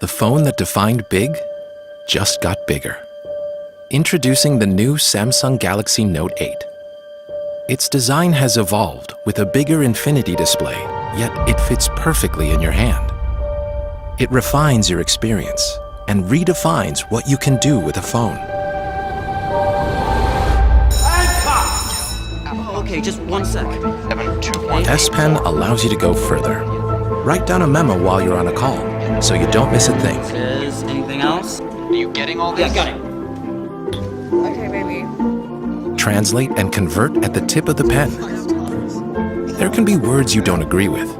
The phone that defined big just got bigger. Introducing the new Samsung Galaxy Note 8. Its design has evolved with a bigger infinity display, yet it fits perfectly in your hand. It refines your experience and redefines what you can do with a phone. Okay, just 1 sec. S Pen allows you to go further. Write down a memo while you're on a call, so you don't miss a thing. Is anything else? Are you getting all this? Yeah, got it. Okay, baby. Translate and convert at the tip of the pen. There can be words you don't agree with,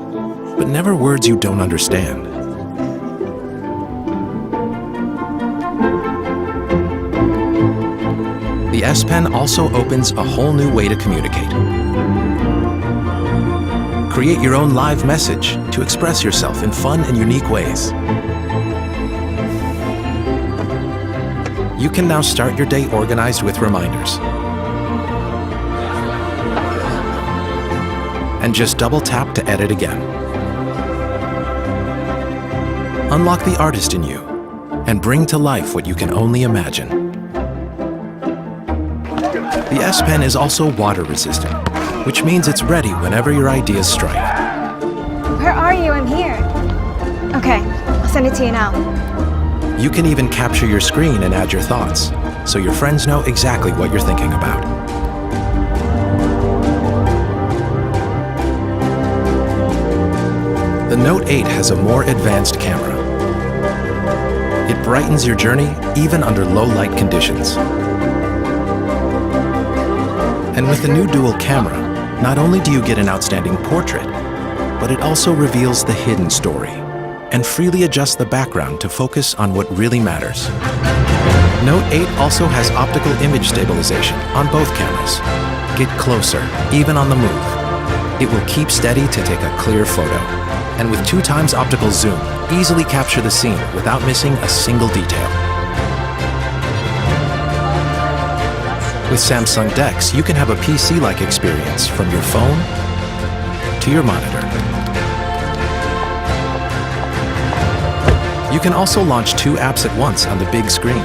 but never words you don't understand. The S Pen also opens a whole new way to communicate. Create your own live message to express yourself in fun and unique ways. You can now start your day organized with reminders. And just double tap to edit again. Unlock the artist in you and bring to life what you can only imagine. The S Pen is also water resistant, which means it's ready whenever your ideas strike. Where are you? I'm here. Okay, I'll send it to you now. You can even capture your screen and add your thoughts, so your friends know exactly what you're thinking about. The Note 8 has a more advanced camera. It brightens your journey even under low light conditions. And with the new dual camera, not only do you get an outstanding portrait, but it also reveals the hidden story and freely adjusts the background to focus on what really matters. Note 8 also has optical image stabilization on both cameras. Get closer, even on the move. It will keep steady to take a clear photo. And with 2x optical zoom, easily capture the scene without missing a single detail. With Samsung DeX, you can have a PC-like experience from your phone to your monitor. You can also launch 2 apps at once on the big screen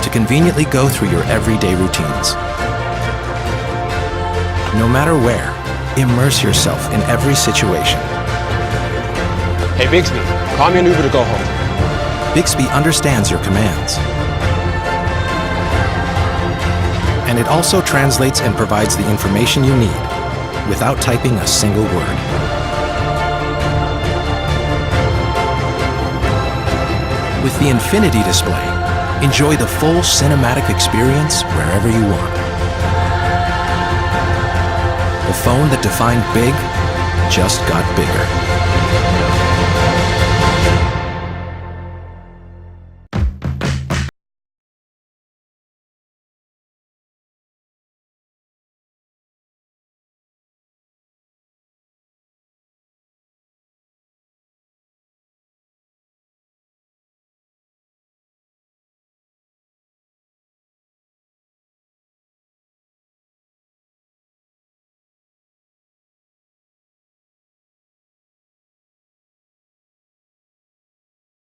to conveniently go through your everyday routines. No matter where, immerse yourself in every situation. Hey Bixby, call me an Uber to go home. Bixby understands your commands. And it also translates and provides the information you need without typing a single word. With the infinity display, enjoy the full cinematic experience wherever you want. The phone that defined big just got bigger.